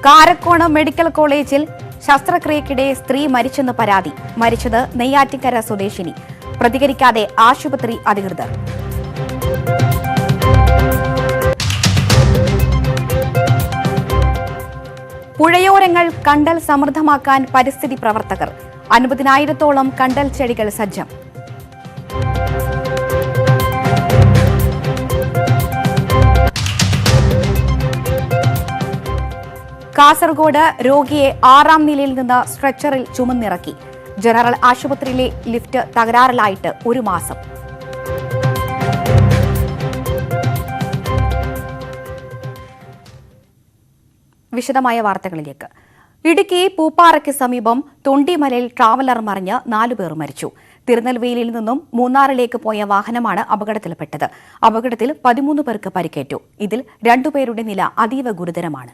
Karakonam medical കോളേജിൽ ശസ്ത്രക്രിയക്കിടെ സ്ത്രീ മരിച്ചെന്ന് പരാതി. മരിച്ചത് നെയ്യാറ്റിൻകര സ്വദേശിനി. പ്രതികരിക്കാതെ ആശുപത്രി അധികൃതർ. പുഴയോരങ്ങൾ കണ്ടൽ സമൃദ്ധമാക്കാൻ പരിസ്ഥിതി പ്രവർത്തകർ. 50,000-ഓളം കണ്ടൽ ചെടികൾ സജ്ജം. കാസർഗോഡ് രോഗിയെ 6ാം നിലയിൽ നിന്ന് സ്ട്രെച്ചറിൽ ചുമന്നിറക്കി. ജനറൽ ആശുപത്രിയിലെ ലിഫ്റ്റ് തകരാറിലായിട്ട് 1 മാസം. വിശദമായ വാർത്തകളിലേക്ക്. ഇടുക്കി പൂപ്പാറയ്ക്ക് സമീപം തൊണ്ടിമലയിൽ ട്രാവലർ മറിഞ്ഞ് 4 പേർ മരിച്ചു. തിരുനെൽവേലിയിൽ നിന്നും മൂന്നാറിലേക്ക് പോയ വാഹനമാണ് അപകടത്തിൽപ്പെട്ടത്. അപകടത്തിൽ 13 പേർക്ക് പരിക്കേറ്റു. ഇതിൽ 2 പേരുടെ നില അതീവ ഗുരുതരമാണ്.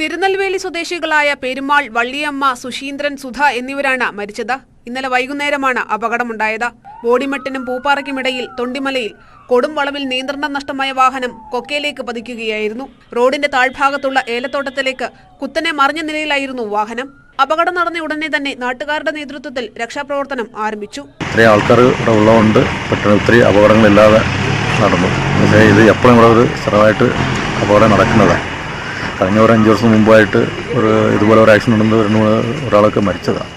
തിരുനെൽവേലി സ്വദേശികളായ പെരുമാൾ, വള്ളിയമ്മ, സുശീന്ദ്രൻ, സുധ എന്നിവരാണ് മരിച്ചത്. ഇന്നലെ വൈകുന്നേരമാണ് അപകടമുണ്ടായത്. ബോഡിമെട്ടിനും പൂപ്പാറയ്ക്കുമിടയിൽ തൊണ്ടിമലയിൽ കൊടും വളവിൽ നിയന്ത്രണം നഷ്ടമായ വാഹനം കൊക്കയിലേക്ക് പതിക്കുകയായിരുന്നു. റോഡിന്റെ താഴ്ഭാഗത്തുള്ള ഏലത്തോട്ടത്തിലേക്ക് കുത്തനെ മറിഞ്ഞ നിലയിലായിരുന്നു വാഹനം. അപകടം നടന്ന ഉടനെ തന്നെ നാട്ടുകാരുടെ നേതൃത്വത്തിൽ രക്ഷാപ്രവർത്തനം ആരംഭിച്ചു. ഇത്രയും ആൾക്കാർ ഇവിടെ ഉള്ളതുകൊണ്ട് പെട്ടെന്ന് ഇത്രയും അപകടങ്ങളില്ലാതെ നടന്നു. പക്ഷേ ഇത് എപ്പോഴും ഇവിടെ ഒരു സ്ഥിരമായിട്ട് അപകടം നടക്കുന്നതാണ്. കഴിഞ്ഞ 5 വർഷം മുമ്പായിട്ട് ഇതുപോലെ ഒരു ആക്സിഡന്റ് നടന്ന് ഒരാളൊക്കെ മരിച്ചതാണ്.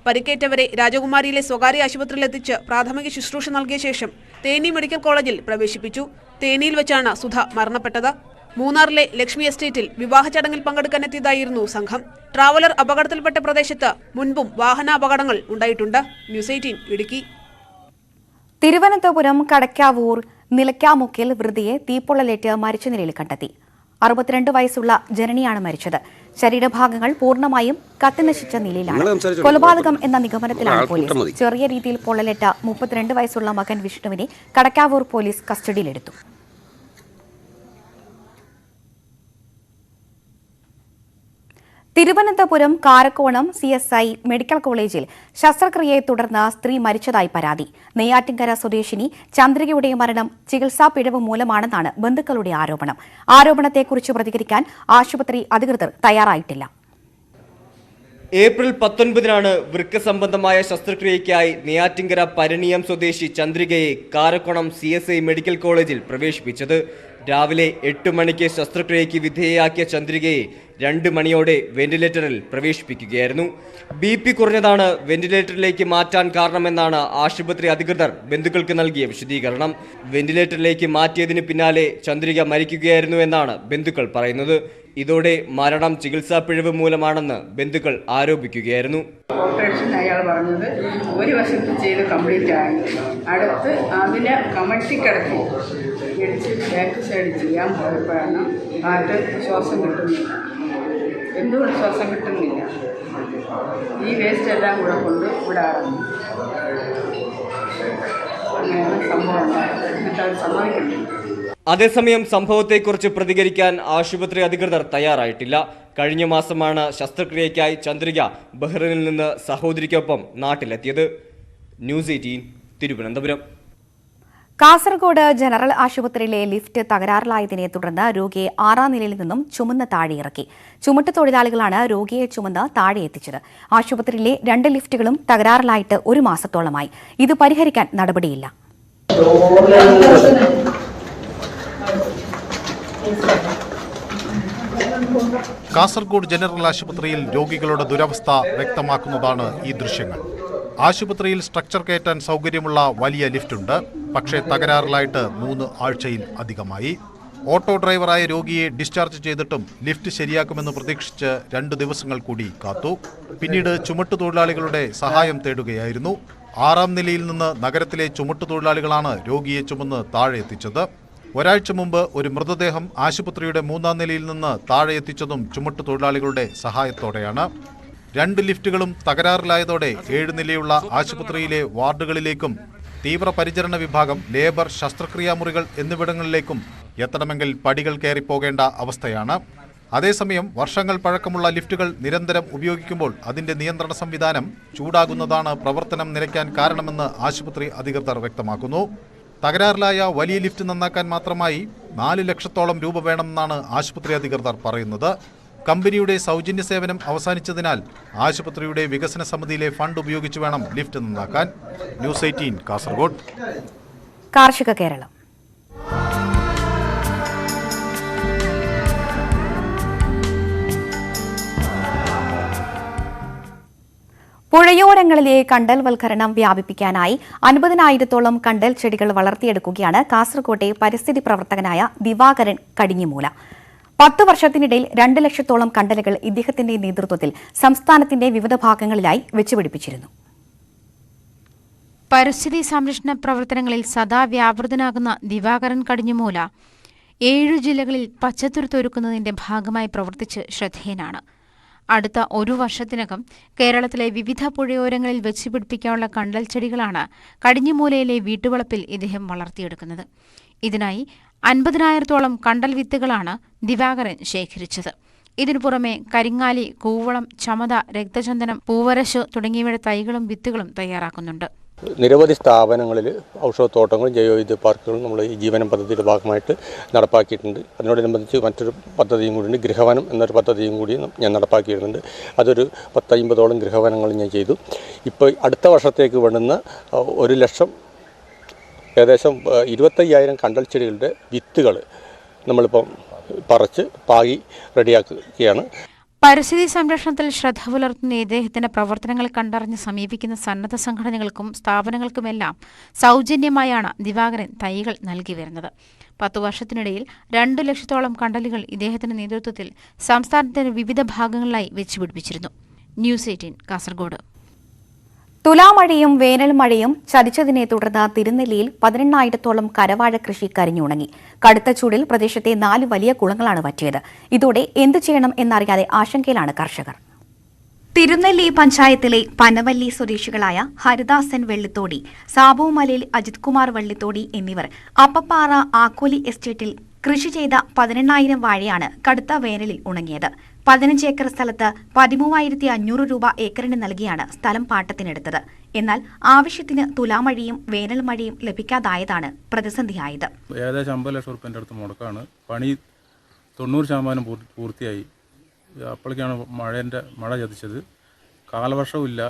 പരിക്കേറ്റവരെ രാജകുമാരിയിലെ സ്വകാര്യ ആശുപത്രിയിലെത്തിച്ച് പ്രാഥമിക ശുശ്രൂഷ നൽകിയ ശേഷം തേനി മെഡിക്കൽ കോളേജിൽ പ്രവേശിപ്പിച്ചു. തേനിയിൽ വെച്ചാണ് സുധ മരണപ്പെട്ടത്. മൂന്നാറിലെ ലക്ഷ്മി എസ്റ്റേറ്റിൽ വിവാഹ ചടങ്ങിൽ പങ്കെടുക്കാനെത്തിയതായിരുന്നു സംഘം. ട്രാവലർ അപകടത്തിൽപ്പെട്ട പ്രദേശത്ത് മുൻപും വാഹനാപകടങ്ങൾ ഉണ്ടായിട്ടുണ്ട്. ന്യൂസ് 18 ഇടുക്കി. തിരുവനന്തപുരം കടക്കാവൂർ നിലയ്ക്കാമുക്കിൽ വൃദ്ധയെ തീപ്പൊള്ളലേറ്റ് മരിച്ച നിലയിൽ കണ്ടെത്തി. 62 വയസ്സുള്ള ജനനിയാണ് മരിച്ചത്. ശരീരഭാഗങ്ങൾ പൂർണ്ണമായും കത്തിനശിച്ച നിലയിലാണ്. കൊലപാതകം എന്ന നിഗമനത്തിലാണ് പോലീസ്. ചെറിയ രീതിയിൽ പൊള്ളലേറ്റ 32 വയസ്സുള്ള മകൻ വിഷ്ണുവിനെ കടക്കാവൂർ പോലീസ് കസ്റ്റഡിയിലെടുത്തു. തിരുവനന്തപുരം കാരക്കോണം CSI മെഡിക്കൽ കോളേജിൽ ശസ്ത്രക്രിയയെ തുടർന്ന് സ്ത്രീ മരിച്ചതായി പരാതി. നെയ്യാറ്റിൻകര സ്വദേശിനി ചന്ദ്രികയുടെ മരണം ചികിത്സാ പിഴവ് മൂലമാണെന്നാണ് ബന്ധുക്കളുടെ ആരോപണം. ആരോപണത്തെക്കുറിച്ച് പ്രതികരിക്കാൻ ആശുപത്രി അധികൃതർ തയ്യാറായിട്ടില്ല. ഏപ്രിൽ 19-നാണ് വൃക്ക സംബന്ധമായ ശസ്ത്രക്രിയയ്ക്കായി നെയ്യാറ്റിൻകര പരിണിയം സ്വദേശി ചന്ദ്രികയെ കാരക്കോണം CSI മെഡിക്കൽ കോളേജിൽ പ്രവേശിപ്പിച്ചത്. രാവിലെ 8 മണിക്ക് ശസ്ത്രക്രിയയ്ക്ക് വിധേയയാക്കിയ ചന്ദ്രികയെ 2 മണിയോടെ വെന്റിലേറ്ററിൽ പ്രവേശിപ്പിക്കുകയായിരുന്നു. BP കുറഞ്ഞതാണ് വെന്റിലേറ്ററിലേക്ക് മാറ്റാൻ കാരണമെന്നാണ് ആശുപത്രി അധികൃതർ ബന്ധുക്കൾക്ക് നൽകിയ വിശദീകരണം. വെന്റിലേറ്ററിലേക്ക് മാറ്റിയതിന് പിന്നാലെ ചന്ദ്രിക മരിക്കുകയായിരുന്നു എന്നാണ് ബന്ധുക്കൾ പറയുന്നത്. ഇതോടെ മരണം ചികിത്സാ പിഴവ് മൂലമാണെന്ന് ബന്ധുക്കൾ ആരോപിക്കുകയായിരുന്നു. ഓപ്പറേഷൻ അയാൾ പറഞ്ഞത് ഒരു വശത്ത് ചെയ്ത് കംപ്ലീറ്റ് ആയി, അടുത്ത് അതിനെ കമഴ്ത്തി കിടത്തി ഇടിച്ച് ബാക്ക് സൈഡ് ചെയ്യാൻ പോയപ്പോഴാണ് കാറ്റ് ശ്വാസം കിട്ടുന്നില്ല. എന്തുകൊണ്ട് ശ്വാസം കിട്ടുന്നില്ല? ഈ വേസ്റ്റ് എല്ലാം കൂടെ കൊണ്ട് ഇവിടെ ആടുന്നു. അങ്ങനെയാണ് സംഭവം ഉണ്ടായത്. എന്നിട്ട് അവർ സമ്മതിക്കുന്നില്ല. അതേസമയം സംഭവത്തെക്കുറിച്ച് പ്രതികരിക്കാൻ ആശുപത്രി അധികൃതർ തയ്യാറായിട്ടില്ല. കഴിഞ്ഞ മാസമാണ് ശസ്ത്രക്രിയയ്ക്കായി ചന്ദ്രിക ബഹ്റിനിൽ നിന്ന് സഹോദരിക്കൊപ്പം നാട്ടിലെത്തിയത്. ന്യൂസ് 18 തിരുവനന്തപുരം. കാസർഗോഡ് ജനറൽ ആശുപത്രിയിലെ ലിഫ്റ്റ് തകരാറിലായതിനെ തുടർന്ന് രോഗിയെ 6ാം നിലയിൽ നിന്നും ചുമന്ന് താഴെയിറക്കി. ചുമട്ടുതൊഴിലാളികളാണ് രോഗിയെ ചുമന്ന് താഴെ എത്തിച്ചത്. ആശുപത്രിയിലെ 2 ലിഫ്റ്റുകളും തകരാറിലായിട്ട് 1 മാസത്തോളമായി. ഇത് പരിഹരിക്കാൻ നടപടിയില്ല. കാസർഗോഡ് ജനറൽ ആശുപത്രിയിൽ രോഗികളുടെ ദുരവസ്ഥ വ്യക്തമാക്കുന്നതാണ് ഈ ദൃശ്യങ്ങൾ. ആശുപത്രിയിൽ സ്ട്രക്ചർ കയറ്റാൻ സൗകര്യമുള്ള വലിയ ലിഫ്റ്റുണ്ട്. പക്ഷേ തകരാറിലായിട്ട് 3 ആഴ്ചയിൽ അധികമായി. ഓട്ടോ ഡ്രൈവറായ രോഗിയെ ഡിസ്ചാർജ് ചെയ്തിട്ടും ലിഫ്റ്റ് ശരിയാക്കുമെന്ന് പ്രതീക്ഷിച്ച് 2 ദിവസങ്ങൾ കൂടി കാത്തു. പിന്നീട് ചുമട്ടുതൊഴിലാളികളുടെ സഹായം തേടുകയായിരുന്നു. 6ാം നിലയിൽ നിന്ന് നഗരത്തിലെ ചുമട്ടുതൊഴിലാളികളാണ് രോഗിയെ ചുമന്ന് താഴെ എത്തിച്ചത്. ഒരാഴ്ച മുമ്പ് ഒരു മൃതദേഹം ആശുപത്രിയുടെ 3ാം നിലയിൽ നിന്ന് താഴെ എത്തിച്ചതും ചുമട്ടുതൊഴിലാളികളുടെ സഹായത്തോടെയാണ്. 2 ലിഫ്റ്റുകളും തകരാറിലായതോടെ 7 നിലയുള്ള ആശുപത്രിയിലെ വാർഡുകളിലേക്കും തീവ്രപരിചരണ വിഭാഗം, ലേബർ, ശസ്ത്രക്രിയാ മുറികൾ എന്നിവിടങ്ങളിലേക്കും എത്തണമെങ്കിൽ പടികൾ കയറിപ്പോകേണ്ട അവസ്ഥയാണ്. അതേസമയം വർഷങ്ങൾ പഴക്കമുള്ള ലിഫ്റ്റുകൾ നിരന്തരം ഉപയോഗിക്കുമ്പോൾ അതിന്റെ നിയന്ത്രണ സംവിധാനം ചൂടാകുന്നതാണ് പ്രവർത്തനം നിലയ്ക്കാൻ കാരണമെന്ന് ആശുപത്രി അധികൃതർ വ്യക്തമാക്കുന്നു. തകരാറിലായ വലിയ ലിഫ്റ്റ് നന്നാക്കാൻ മാത്രമായി 4 ലക്ഷത്തോളം രൂപ വേണമെന്നാണ് ആശുപത്രി അധികൃതർ പറയുന്നത്. കമ്പനിയുടെ സൗജന്യ സേവനം അവസാനിച്ചതിനാൽ ആശുപത്രിയുടെ വികസന സമിതിയിലെ ഫണ്ട് ഉപയോഗിച്ച് വേണം ലിഫ്റ്റ് നന്നാക്കാൻ. ന്യൂസ് 18 കാസർഗോഡ്. കാർഷിക കേരളം. പുഴയോരങ്ങളിലെ കണ്ടൽവൽക്കരണം വ്യാപിപ്പിക്കാനായി 50,000-ഓളം കണ്ടൽ ചെടികൾ വളർത്തിയെടുക്കുകയാണ് കാസർകോട്ടെ പരിസ്ഥിതി പ്രവർത്തകനായ ദിവാകരൻ കടിഞ്ഞിമൂല. 10 വർഷത്തിനിടയിൽ 2 ലക്ഷത്തോളം കണ്ടലുകൾ ഇദ്ദേഹത്തിന്റെ നേതൃത്വത്തിൽ സംസ്ഥാനത്തിന്റെ വിവിധ ഭാഗങ്ങളിലായി വെച്ചുപിടിപ്പിച്ചിരുന്നു. പരിസ്ഥിതി സംരക്ഷണ പ്രവർത്തനങ്ങളിൽ സദാ വ്യാപൃതനാകുന്ന ദിവാകരൻ കടിഞ്ഞിമൂല 7 ജില്ലകളിൽ പച്ചത്തുരുത്തൊരുക്കുന്നതിന്റെ ഭാഗമായി പ്രവർത്തിച്ച് ശ്രദ്ധേയനാണ്. അടുത്ത 1 വർഷത്തിനകം കേരളത്തിലെ വിവിധ പുഴയോരങ്ങളിൽ വെച്ചുപിടിപ്പിക്കാനുള്ള കണ്ടൽ ചെടികളാണ് കടിഞ്ഞിമൂലയിലെ വീട്ടുവളപ്പിൽ ഇദ്ദേഹം വളർത്തിയെടുക്കുന്നത്. ഇതിനായി 50,000-ഓളം കണ്ടൽ വിത്തുകളാണ് ദിവാകരൻ ശേഖരിച്ചത്. ഇതിനു പുറമെ കരിങ്ങാലി, കൂവളം, ചമത, രക്തചന്ദനം, പൂവരശ് തുടങ്ങിയവയുടെ തൈകളും വിത്തുകളും തയ്യാറാക്കുന്നുണ്ട്. നിരവധി സ്ഥാപനങ്ങളിൽ ഔഷധത്തോട്ടങ്ങളും ജൈവവൈദ്യ പാർക്കുകളും നമ്മൾ ഈ ജീവനം പദ്ധതിയുടെ ഭാഗമായിട്ട് നടപ്പാക്കിയിട്ടുണ്ട്. അതിനോടനുബന്ധിച്ച് മറ്റൊരു പദ്ധതിയും കൂടിയുണ്ട്, ഗൃഹവനം എന്നൊരു പദ്ധതിയും കൂടി ഞാൻ നടപ്പാക്കിയിട്ടുണ്ട്. അതൊരു 10-50ഓളം ഗൃഹവനങ്ങൾ ഞാൻ ചെയ്തു. ഇപ്പോൾ അടുത്ത വർഷത്തേക്ക് വേണ്ടുന്ന 1 ലക്ഷം ഏകദേശം 25,000 കണ്ടൽ ചെടികളുടെ വിത്തുകൾ നമ്മളിപ്പം പറിച്ച് പാകി റെഡിയാക്കുകയാണ്. പരിസ്ഥിതി സംരക്ഷണത്തിൽ ശ്രദ്ധ പുലർത്തുന്ന ഇദ്ദേഹത്തിന്റെ പ്രവർത്തനങ്ങൾ കണ്ടറിഞ്ഞ് സമീപിക്കുന്ന സന്നദ്ധ സംഘടനകൾക്കും സ്ഥാപനങ്ങൾക്കുമെല്ലാം സൗജന്യമായാണ് ദിവാകരൻ തൈകൾ നൽകി വരുന്നത്. 10 വർഷത്തിനിടയിൽ 2 ലക്ഷത്തോളം കണ്ടലുകൾ ഇദ്ദേഹത്തിന്റെ നേതൃത്വത്തിൽ സംസ്ഥാനത്തിന്റെ വിവിധ ഭാഗങ്ങളിലായി വെച്ചുപിടിപ്പിച്ചിരുന്നു. ന്യൂസ് 18 കാസർഗോഡ്. തുലാമഴയും വേനൽ മഴയും ചതിച്ചതിനെ തുടർന്ന് തിരുനെല്ലിയിൽ 18,000-ഓളം കരവാഴ കൃഷി കരിഞ്ഞുണങ്ങി. കടുത്ത ചൂടിൽ പ്രദേശത്തെ 4 വലിയ കുളങ്ങളാണ് വറ്റിയത്. ഇതോടെ എന്തു ചെയ്യണം എന്നറിയാതെ ആശങ്കയിലാണ് കർഷകർ. തിരുനെല്ലി പഞ്ചായത്തിലെ പനവല്ലി സ്വദേശികളായ ഹരിദാസൻ വെള്ളിത്തോടി, സാബുമലയിൽ അജിത് കുമാർ വെള്ളിത്തോടി എന്നിവർ അപ്പപ്പാറ ആക്കോലി എസ്റ്റേറ്റിൽ കൃഷി ചെയ്ത 18,000 വാഴയാണ് കടുത്ത വേനലിൽ ഉണങ്ങിയത്. 15 ഏക്കർ സ്ഥലത്ത് 13,500 രൂപ ഏക്കറിന് നൽകിയാണ് സ്ഥലം പാട്ടത്തിനെടുത്തത്. എന്നാൽ ആവശ്യത്തിന് തുലാമഴയും വേനൽ മഴയും ലഭിക്കാതായതാണ് പ്രതിസന്ധിയായത്. ഏകദേശം 50 ലക്ഷം റുപ്യൻ്റെ അടുത്ത് മുടക്കാണ്. പണി 90% പൂർത്തിയായി. അപ്പോഴേക്കാണ് മഴ ചതിച്ചത്. കാലവർഷവുമില്ല,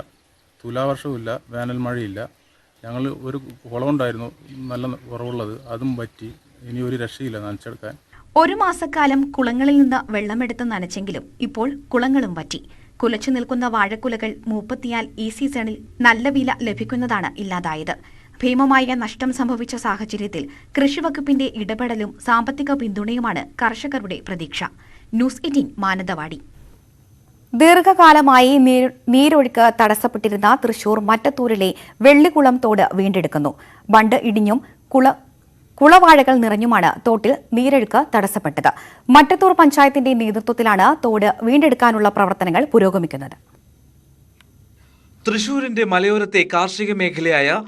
തുലാവർഷവുമില്ല, വേനൽ മഴയില്ല. ഞങ്ങൾ ഒരു കുളമുണ്ടായിരുന്നു നല്ല കുറവുള്ളത്, അതും പറ്റി. ഇനി ഒരു രക്ഷയില്ല നനച്ചെടുക്കാൻ. 1 മാസക്കാലം കുളങ്ങളിൽ നിന്ന് വെള്ളമെടുത്ത് നനച്ചെങ്കിലും ഇപ്പോൾ കുളങ്ങളും വറ്റി. കുലച്ചു നിൽക്കുന്ന വാഴക്കുലകൾ മൂപ്പത്തിയാൽ ഈ സീസണിൽ നല്ല വില ലഭിക്കുന്നതാണ് ഇല്ലാതായത്. ഭീമമായ നഷ്ടം സംഭവിച്ച സാഹചര്യത്തിൽ കൃഷിവകുപ്പിന്റെ ഇടപെടലും സാമ്പത്തിക പിന്തുണയുമാണ് കർഷകരുടെ പ്രതീക്ഷ. ന്യൂസ് 18 മാനന്തവാടി. ദീർഘകാലമായി നീരൊഴുക്ക് തടസ്സപ്പെട്ടിരുന്ന തൃശൂർ മറ്റത്തൂരിലെ വെള്ളിക്കുളം തോട് വീണ്ടെടുക്കുന്നു. ബണ്ട് ഇടിഞ്ഞും കുളവാഴകൾ നിറഞ്ഞുമാണ് തോട്ടിൽ നീരൊഴുക്ക് തടസ്സപ്പെട്ടത്. മറ്റത്തൂർ പഞ്ചായത്തിന്റെ നേതൃത്വത്തിലാണ് തോട് വീണ്ടെടുക്കാനുള്ള പ്രവർത്തനങ്ങൾ പുരോഗമിക്കുന്നത്. തൃശൂരിന്റെ മലയോരത്തെ കാർഷിക മേഖലയായ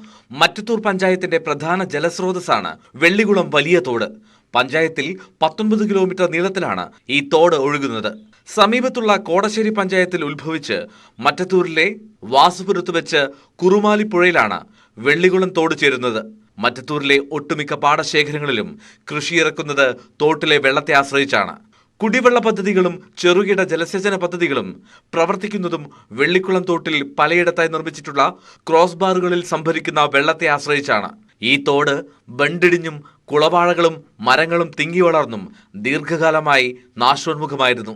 മറ്റത്തൂർ പഞ്ചായത്തിന്റെ പ്രധാന ജലസ്രോതസ്സാണ് വെള്ളികുളം വലിയ തോട്. പഞ്ചായത്തിൽ 19 കിലോമീറ്റർ നീളത്തിലാണ് ഈ തോട് ഒഴുകുന്നത്. സമീപത്തുള്ള കോടശ്ശേരി പഞ്ചായത്തിൽ ഉത്ഭവിച്ച് മറ്റത്തൂരിലെ വാസുപുരത്ത് വെച്ച് കുറുമാലിപ്പുഴയിലാണ് വെള്ളികുളം തോട് ചേരുന്നത്. മറ്റത്തൂരിലെ ഒട്ടുമിക്ക പാടശേഖരങ്ങളിലും കൃഷിയിറക്കുന്നത് തോട്ടിലെ വെള്ളത്തെ ആശ്രയിച്ചാണ്. കുടിവെള്ള പദ്ധതികളും ചെറുകിട ജലസേചന പദ്ധതികളും പ്രവർത്തിക്കുന്നതും വെള്ളിക്കുളം തോട്ടിൽ പലയിടത്തായി നിർമ്മിച്ചിട്ടുള്ള ക്രോസ് ബാറുകളിൽ സംഭരിക്കുന്ന വെള്ളത്തെ ആശ്രയിച്ചാണ്. ഈ തോട് ബണ്ടിടിഞ്ഞും കുളവാഴകളും മരങ്ങളും തിങ്ങി വളർന്നും ദീർഘകാലമായി നാശോന്മുഖമായിരുന്നു.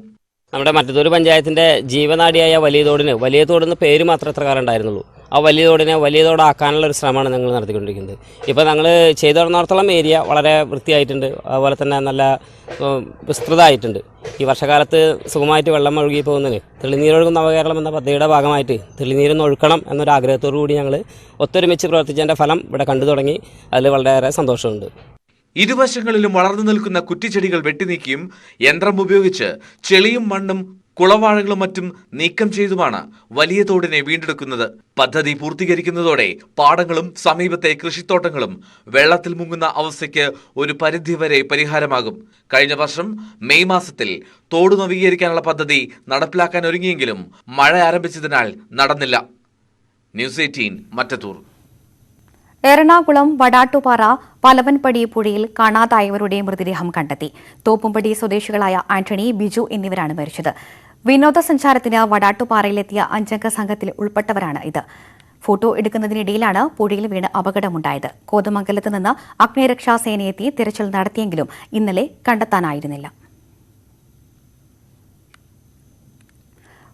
നമ്മുടെ മറ്റത്തൂർ പഞ്ചായത്തിന്റെ ജീവനാഡിയായ വലിയ തോടെന്ന് പേര് മാത്രമേ എത്ര കാലം ഉണ്ടായിരുന്നുള്ളൂ. ആ വലിയ തോടാക്കാനുള്ള ഒരു ശ്രമമാണ് ഞങ്ങൾ നടത്തിക്കൊണ്ടിരിക്കുന്നത്. ഇപ്പോൾ ഞങ്ങൾ ചെയ്തു തുടർന്നിടത്തോളം ഏരിയ വളരെ വൃത്തിയായിട്ടുണ്ട്, അതുപോലെ തന്നെ നല്ല വിസ്തൃതമായിട്ടുണ്ട്. ഈ വർഷകാലത്ത് സുഖമായിട്ട് വെള്ളം ഒഴുകി പോകുന്നതിന് തെളിനീരൊഴുകും നവകേരളം എന്ന പദ്ധതിയുടെ ഭാഗമായിട്ട് തെളിനീരൊന്ന് ഒഴുക്കണം എന്നൊരു ആഗ്രഹത്തോടു കൂടി ഞങ്ങൾ ഒത്തൊരുമിച്ച് പ്രവർത്തിച്ചതിൻ്റെ ഫലം ഇവിടെ കണ്ടു തുടങ്ങി. അതിൽ വളരെയേറെ സന്തോഷമുണ്ട്. ഇരുവശങ്ങളിലും വളർന്നു നിൽക്കുന്ന കുറ്റിച്ചെടികൾ വെട്ടിനീക്കിയും യന്ത്രം ഉപയോഗിച്ച് ചെളിയും മണ്ണും കുളവാഴകളും മറ്റും നീക്കം ചെയ്തുമാണ് വലിയ തോടിനെ വീണ്ടെടുക്കുന്നത്. പദ്ധതി പൂർത്തീകരിക്കുന്നതോടെ പാടങ്ങളും സമീപത്തെ കൃഷിത്തോട്ടങ്ങളും വെള്ളത്തിൽ മുങ്ങുന്ന അവസ്ഥയ്ക്ക് ഒരു പരിധിവരെ പരിഹാരമാകും. കഴിഞ്ഞ വർഷം മെയ് മാസത്തിൽ തോട് നവീകരിക്കാനുള്ള പദ്ധതി നടപ്പിലാക്കാൻ ഒരുങ്ങിയെങ്കിലും മഴ ആരംഭിച്ചതിനാൽ നടന്നില്ല. ന്യൂസ് 18 മറ്റത്തൂർ. എറണാകുളം വടാട്ടുപാറ പലവൻപടി പുഴയിൽ കാണാതായവരുടെ മൃതദേഹം കണ്ടെത്തി. തോപ്പുംപടി സ്വദേശികളായ ആന്റണി, ബിജു എന്നിവരാണ് മരിച്ചത്. വിനോദസഞ്ചാരത്തിന് വടാട്ടുപാറയിലെത്തിയ 5-അംഗ സംഘത്തിൽ ഉൾപ്പെട്ടവരാണ് ഇത്. ഫോട്ടോ എടുക്കുന്നതിനിടയിലാണ് പുഴയിൽ വീണ് അപകടമുണ്ടായത്. കോതമംഗലത്ത് നിന്ന് അഗ്നിരക്ഷാസേനയെത്തി തിരച്ചിൽ നടത്തിയെങ്കിലും ഇന്നലെ കണ്ടെത്താനായിരുന്നില്ല.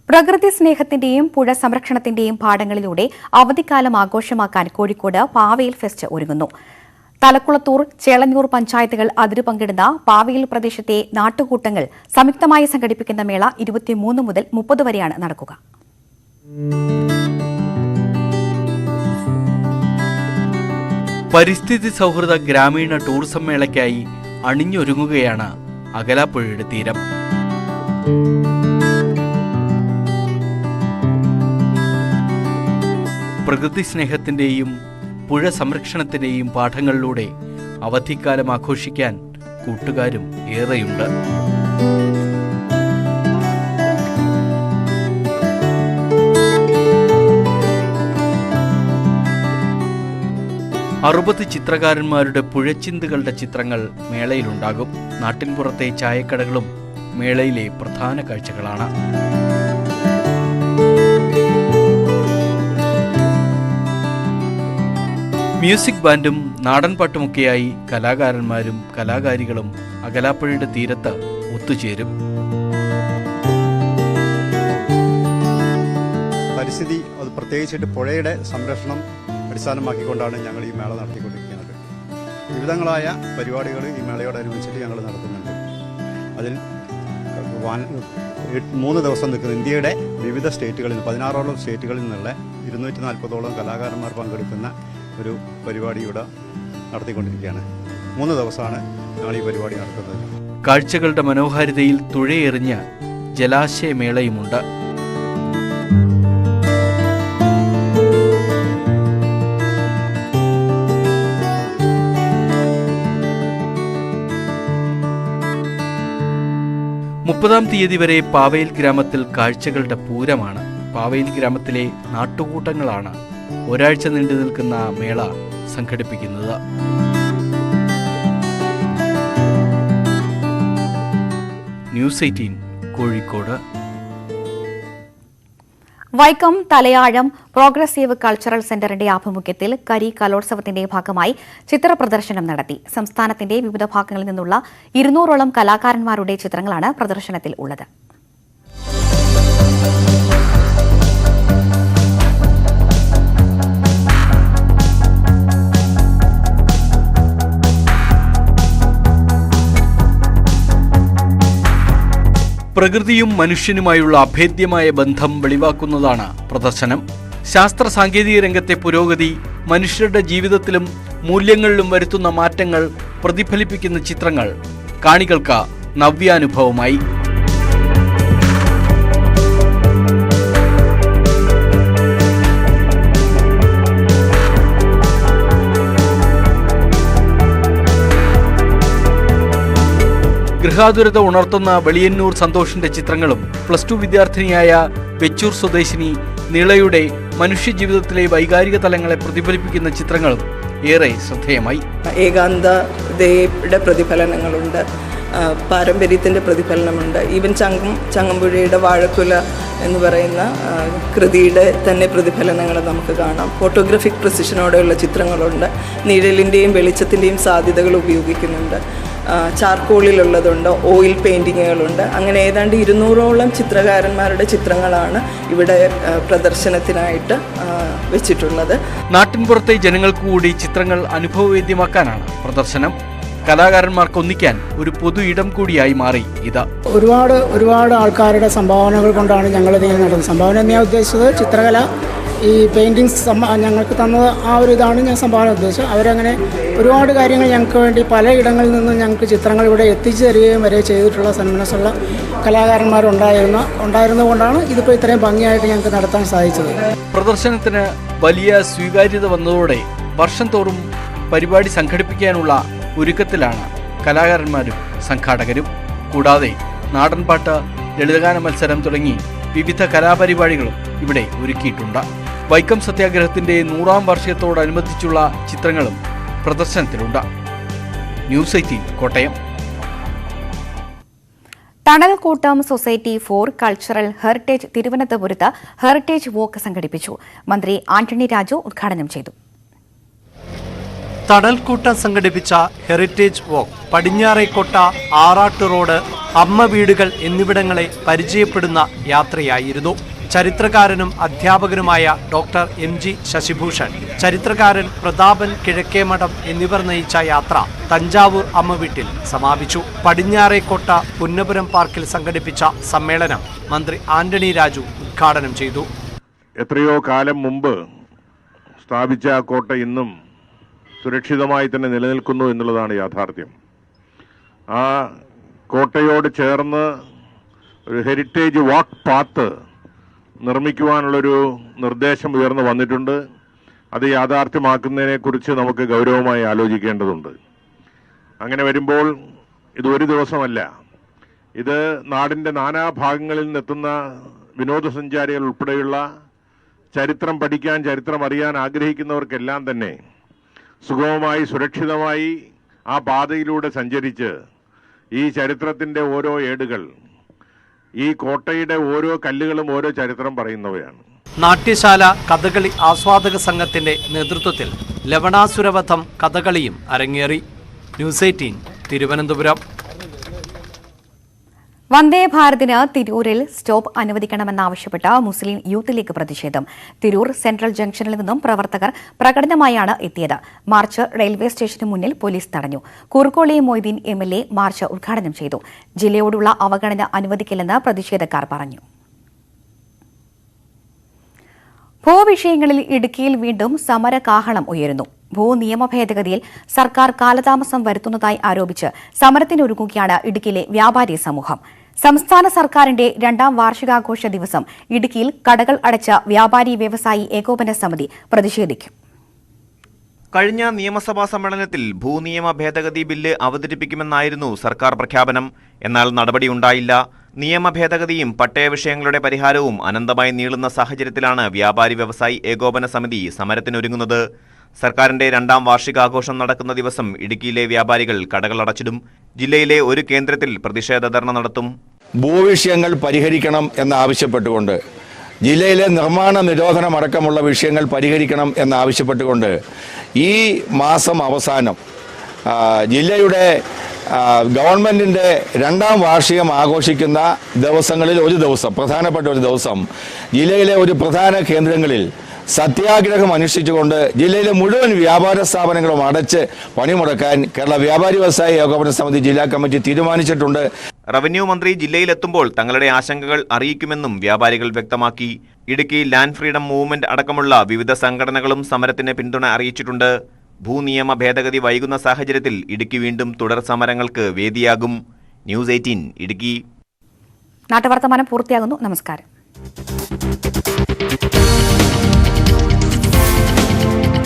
പ്രകൃതി സ്നേഹത്തിന്റെയും പുഴ സംരക്ഷണത്തിന്റെയും പാഠങ്ങളിലൂടെ അവധിക്കാലം ആഘോഷമാക്കാൻ കോഴിക്കോട് പാവയിൽ ഫെസ്റ്റ് ഒരുങ്ങുന്നു. തലക്കുളത്തൂർ, ചേളന്നൂർ പഞ്ചായത്തുകൾ അതിരു പങ്കിടുന്ന പാവയിൽ പ്രദേശത്തെ നാട്ടുകൂട്ടങ്ങൾ സംയുക്തമായി സംഘടിപ്പിക്കുന്ന മേള 23 മുതൽ 30 വരെയാണ് നടക്കുക. പരിസ്ഥിതി സൗഹൃദ ഗ്രാമീണ ടൂറിസം മേളയ്ക്കായി അണിഞ്ഞൊരുങ്ങുകയാണ് അകലാപ്പുഴയുടെ തീരം. പ്രകൃതി സ്നേഹത്തിന്റെയും പുഴ സംരക്ഷണത്തിന്റെയും പാഠങ്ങളിലൂടെ അവധിക്കാലം ആഘോഷിക്കാൻ കൂട്ടുകാരും ഏറെയുണ്ട്. അറുപത് ചിത്രകാരന്മാരുടെ പുഴച്ചിന്തുകളുടെ ചിത്രങ്ങൾ മേളയിലുണ്ടാകും. നാട്ടിൻപുറത്തെ ചായക്കടകളും മേളയിലെ പ്രധാന കാഴ്ചകളാണ്. മ്യൂസിക് ബാൻഡും നാടൻപാട്ടുമൊക്കെയായി കലാകാരന്മാരും കലാകാരികളും അകലാപ്പുഴയുടെ തീരത്ത് ഒത്തുചേരും. പരിസ്ഥിതി, അത് പ്രത്യേകിച്ചിട്ട് പുഴയുടെ സംരക്ഷണം അടിസ്ഥാനമാക്കിക്കൊണ്ടാണ് ഞങ്ങൾ ഈ മേള നടത്തിക്കൊണ്ടിരിക്കുന്നത്. വിവിധങ്ങളായ പരിപാടികൾ ഈ മേളയോടനുബന്ധിച്ചിട്ട് ഞങ്ങൾ നടത്തുന്നുണ്ട്. അതിൽ 3 ദിവസം നിൽക്കുന്ന ഇന്ത്യയുടെ വിവിധ സ്റ്റേറ്റുകളിൽ 16ഓളം സ്റ്റേറ്റുകളിൽ നിന്നുള്ള 240ഓളം കലാകാരന്മാർ പങ്കെടുക്കുന്ന ഒരു പരിപാടി ഇവിടെ നടത്തിക്കൊണ്ടിരിക്കുകയാണ്. 3 ദിവസമാണ് ഞങ്ങൾ ഈ പരിപാടി നടത്തുന്നത്. കാഴ്ചകളുടെ മനോഹാരിതയിൽ തുഴയെറിഞ്ഞ ജലാശയമേളയുമുണ്ട്. മുപ്പതാം തീയതി വരെ പാവയിൽ ഗ്രാമത്തിൽ കാഴ്ചകളുടെ പൂരമാണ്. പാവയിൽ ഗ്രാമത്തിലെ നാട്ടുകൂട്ടങ്ങളാണ് ഒരാഴ്ച നീണ്ടു നിൽക്കുന്ന മേള സംഘടിപ്പിക്കുന്നത്. News 18 Kozhikode. Vaikom Thalayazham progressive cultural സെന്ററിന്റെ ആഭിമുഖ്യത്തിൽ കരി കലോത്സവത്തിന്റെ ഭാഗമായി ചിത്ര പ്രദർശനം നടത്തി. സംസ്ഥാനത്തിന്റെ വിവിധ ഭാഗങ്ങളിൽ നിന്നുള്ള 200ഓളം കലാകാരന്മാരുടെ ചിത്രങ്ങളാണ് പ്രദർശനത്തിൽ ഉള്ളത്. പ്രകൃതിയും മനുഷ്യനുമായുള്ള അഭേദ്യമായ ബന്ധം വെളിവാക്കുന്നതാണ് പ്രദർശനം. ശാസ്ത്ര സാങ്കേതിക രംഗത്തെ പുരോഗതി മനുഷ്യരുടെ ജീവിതത്തിലും മൂല്യങ്ങളിലും വരുത്തുന്ന മാറ്റങ്ങൾ പ്രതിഫലിപ്പിക്കുന്ന ചിത്രങ്ങൾ കാണികൾക്ക് നവ്യാനുഭവമായി. ഗൃഹാതുരത ഉണർത്തുന്ന വെളിയന്നൂർ സന്തോഷിന്റെ ചിത്രങ്ങളും +2 വിദ്യാർത്ഥിനിയായ വെച്ചൂർ സ്വദേശിനി നിളയുടെ മനുഷ്യജീവിതത്തിലെ വൈകാരിക തലങ്ങളെ പ്രതിഫലിപ്പിക്കുന്ന ചിത്രങ്ങളും ഏറെ ശ്രദ്ധേയമായി. ഏകാന്തതയുടെ പ്രതിഫലനങ്ങളുണ്ട്, പാരമ്പര്യത്തിൻ്റെ പ്രതിഫലനമുണ്ട്. ഈവൻ ചങ്ങമ്പുഴയുടെ വാഴക്കുല എന്ന് പറയുന്ന കൃതിയുടെ തന്നെ പ്രതിഫലനങ്ങൾ നമുക്ക് കാണാം. ഫോട്ടോഗ്രാഫിക് പ്രിസിഷനോടെയുള്ള ചിത്രങ്ങളുണ്ട്. നിഴലിൻ്റെയും വെളിച്ചത്തിൻ്റെയും സാധ്യതകൾ ഉപയോഗിക്കുന്നുണ്ട്. ചാർക്കോളിലുള്ളതുണ്ട്, ഓയിൽ പെയിൻറ്റിങ്ങുകളുണ്ട്. അങ്ങനെ ഏതാണ്ട് 200ഓളം ചിത്രകാരന്മാരുടെ ചിത്രങ്ങളാണ് ഇവിടെ പ്രദർശനത്തിനായിട്ട് വെച്ചിട്ടുള്ളത്. നാട്ടിൻപുറത്തെ ജനങ്ങൾക്ക് കൂടി ചിത്രങ്ങൾ അനുഭവവേദ്യമാക്കാനാണ് പ്രദർശനം. കലാകാരന്മാർക്ക് ഒന്നിക്കാൻ ഒരു പൊതു ഇടം കൂടിയായി മാറി ഇത്. ഒരുപാട് ആൾക്കാരുടെ സംഭാവനകൾ കൊണ്ടാണ് ഞങ്ങളിതിങ്ങനെ നടന്നത്. സംഭാവന എന്ന് ഞാൻ ഉദ്ദേശിച്ചത് ചിത്രകല, ഈ പെയിൻറ്റിങ്സ് ഞങ്ങൾക്ക് തന്നത് ആ ഒരു ഇതാണ് ഞാൻ സംഭാവന ഉദ്ദേശിച്ചത്. അവരങ്ങനെ ഒരുപാട് കാര്യങ്ങൾ ഞങ്ങൾക്ക് വേണ്ടി പലയിടങ്ങളിൽ നിന്ന് ഞങ്ങൾക്ക് ചിത്രങ്ങൾ ഇവിടെ എത്തിച്ചു തരികയും വരെ ചെയ്തിട്ടുള്ള സന്മനസ്സുള്ള കലാകാരന്മാരുണ്ടായിരുന്നതുകൊണ്ടാണ് ഇതിപ്പോൾ ഇത്രയും ഭംഗിയായിട്ട് ഞങ്ങൾക്ക് നടത്താൻ സാധിച്ചത്. പ്രദർശനത്തിന് വലിയ സ്വീകാര്യത വന്നതോടെ വർഷം തോറും പരിപാടി സംഘടിപ്പിക്കാനുള്ള ഒരുക്കത്തിലാണ് കലാകാരന്മാരും സംഘാടകരും. കൂടാതെ നാടൻപാട്ട്, ലളിതഗാന മത്സരം തുടങ്ങി വിവിധ കലാപരിപാടികളും ഇവിടെ ഒരുക്കിയിട്ടുണ്ട്. വൈക്കം സത്യാഗ്രഹത്തിന്റെ 100ാം വാർഷികത്തോടനുബന്ധിച്ചുള്ള ചിത്രങ്ങളും പ്രദർശനത്തിലുണ്ട്. News 18 Kottayam. Thanalkoottam society for cultural heritage തിരുവനന്തപുരത്ത് ഹെറിറ്റേജ് വോക്ക് സംഘടിപ്പിച്ചു. മന്ത്രി ആന്റണി രാജു ഉദ്ഘാടനം ചെയ്തു. തണൽക്കൂട്ടം സംഘടിപ്പിച്ച ഹെറിറ്റേജ് വോക്ക് പടിഞ്ഞാറേക്കോട്ട, ആറാട്ട് റോഡ്, അമ്മ വീടുകൾ എന്നിവിടങ്ങളെ പരിചയപ്പെടുന്ന യാത്രയായിരുന്നു. ചരിത്രകാരനും അധ്യാപകനുമായ ഡോക്ടർ MG ശശിഭൂഷൺ, ചരിത്രകാരൻ പ്രതാപൻ കിഴക്കേമഠം എന്നിവർ നയിച്ച യാത്ര തഞ്ചാവൂർ അമ്മ വീട്ടിൽ സമാപിച്ചു. പടിഞ്ഞാറേക്കോട്ട പുന്നപുരം പാർക്കിൽ സംഘടിപ്പിച്ച സമ്മേളനം മന്ത്രി ആന്റണി രാജു ഉദ്ഘാടനം ചെയ്തു. എത്രയോ കാലം മുമ്പ് സ്ഥാപിച്ച ആ കോട്ട ഇന്നും സുരക്ഷിതമായി തന്നെ നിലനിൽക്കുന്നു എന്നുള്ളതാണ് യാഥാർത്ഥ്യം. ആ കോട്ടയോട് ചേർന്ന് ഒരു ഹെറിറ്റേജ് വാക്ക് പാത്ത് നിർമ്മിക്കുവാനുള്ളൊരു നിർദ്ദേശം ഉയർന്നു വന്നിട്ടുണ്ട്. അത് യാഥാർത്ഥ്യമാക്കുന്നതിനെക്കുറിച്ച് നമുക്ക് ഗൗരവമായി ആലോചിക്കേണ്ടതുണ്ട്. അങ്ങനെ വരുമ്പോൾ ഇത് ഒരു ദിവസമല്ല, ഇത് നാടിൻ്റെ നാനാഭാഗങ്ങളിൽ നിന്നെത്തുന്ന വിനോദസഞ്ചാരികൾ ഉൾപ്പെടെയുള്ള ചരിത്രം പഠിക്കാൻ, ചരിത്രം അറിയാൻ ആഗ്രഹിക്കുന്നവർക്കെല്ലാം തന്നെ സുഗമമായി സുരക്ഷിതമായി ആ പാതയിലൂടെ സഞ്ചരിച്ച് ഈ ചരിത്രത്തിൻ്റെ ഓരോ ഏടുകൾ, ഈ കോട്ടയുടെ ഓരോ കല്ലുകളും ഓരോ ചരിത്രം പറയുന്നവയാണ്. നാട്യശാല കഥകളി ആസ്വാദക സംഘത്തിന്റെ നേതൃത്വത്തിൽ ലവണാസുരവധം കഥകളിയും അരങ്ങേറി. ന്യൂസ് 18 തിരുവനന്തപുരം. വന്ദേ ഭാരതിന് തിരൂരിൽ സ്റ്റോപ്പ് അനുവദിക്കണമെന്നാവശ്യപ്പെട്ട് മുസ്ലിം യൂത്ത് ലീഗ് പ്രതിഷേധം. തിരൂർ സെൻട്രൽ ജംഗ്ഷനിൽ നിന്നും പ്രവർത്തകർ പ്രകടനമായാണ് എത്തിയത്. മാർച്ച് റെയിൽവേ സ്റ്റേഷന് മുന്നിൽ പോലീസ് തടഞ്ഞു. കുറുക്കോളി മൊയ്തീൻ MLA മാർച്ച് ഉദ്ഘാടനം ചെയ്തു. ജില്ലയോടുള്ള അവഗണന അനുവദിക്കില്ലെന്ന് പ്രതിഷേധക്കാർ പറഞ്ഞു. ഭൂവിഷയങ്ങളിൽ ഇടുക്കിയിൽ വീണ്ടും സമരകാഹളം ഉയരുന്നു. ഭൂനിയമ ഭേദഗതിയിൽ സർക്കാർ കാലതാമസം വരുത്തുന്നതായി ആരോപിച്ച് സമരത്തിനൊരുങ്ങുകയാണ് ഇടുക്കിയിലെ വ്യാപാരി സമൂഹം. സംസ്ഥാന സർക്കാരിന്റെ 2ാം വാർഷികാഘോഷ ദിവസം ഇടുക്കിയിൽ കടകൾ അടച്ച വ്യാപാരി വ്യവസായി ഏകോപന സമിതി പ്രതിഷേധിക്കും. കഴിഞ്ഞ നിയമസഭാ സമ്മേളനത്തിൽ ഭൂനിയമ ഭേദഗതി ബില്ല് അവതരിപ്പിക്കുമെന്നായിരുന്നു സർക്കാർ പ്രഖ്യാപനം. എന്നാൽ നടപടിയുണ്ടായില്ല. നിയമ ഭേദഗതിയും പട്ടയ വിഷയങ്ങളുടെ പരിഹാരവും അനന്തമായി നീളുന്ന സാഹചര്യത്തിലാണ് വ്യാപാരി വ്യവസായി ഏകോപന സമിതി സമരത്തിനൊരുങ്ങുന്നത്. സർക്കാരിന്റെ 2ാം വാർഷികാഘോഷം നടക്കുന്ന ദിവസം ഇടുക്കിയിലെ വ്യാപാരികൾ കടകൾ അടച്ചിടും. ജില്ലയിലെ ഒരു കേന്ദ്രത്തിൽ പ്രതിഷേധ ധർണ നടത്തും. ഭൂവിഷയങ്ങൾ പരിഹരിക്കണം എന്നാവശ്യപ്പെട്ടുകൊണ്ട്, ജില്ലയിലെ നിർമ്മാണ നിരോധനം അടക്കമുള്ള വിഷയങ്ങൾ പരിഹരിക്കണം എന്നാവശ്യപ്പെട്ടുകൊണ്ട് ഈ മാസം അവസാനം ജില്ലയുടെ ഗവൺമെൻറ്റിൻ്റെ 2ാം വാർഷികം ആഘോഷിക്കുന്ന ദിവസങ്ങളിൽ ഒരു ദിവസം, പ്രധാനപ്പെട്ട ഒരു ദിവസം, ജില്ലയിലെ ഒരു പ്രധാന കേന്ദ്രങ്ങളിൽ സത്യാഗ്രഹം അനുഷ്ഠിച്ചുകൊണ്ട് ജില്ലയിലെ മുഴുവൻ വ്യാപാര സ്ഥാപനങ്ങളും അടച്ച് പണിമുടക്കാൻ കേരള വ്യാപാരി വ്യവസായി ഏകോപന സമിതി ജില്ലാ കമ്മിറ്റി തീരുമാനിച്ചിട്ടുണ്ട്. റവന്യൂ മന്ത്രി ജില്ലയിലെത്തുമ്പോൾ തങ്ങളുടെ ആശങ്കകൾ അറിയിക്കുമെന്നും വ്യാപാരികൾ വ്യക്തമാക്കി. ഇടുക്കി ലാൻഡ് ഫ്രീഡം മൂവ്മെന്റ് അടക്കമുള്ള വിവിധ സംഘടനകളും സമരത്തിന് പിന്തുണ അറിയിച്ചിട്ടുണ്ട്. ഭൂനിയമ ഭേദഗതി വൈകുന്ന സാഹചര്യത്തിൽ ഇടുക്കി വീണ്ടും തുടർ സമരങ്ങൾക്ക് വേദിയാകും. ന്യൂസ് 18 ഇടുക്കി. നാട്ടുവർത്തമാനം പൂർത്തിയാകുന്നു. നമസ്കാരം.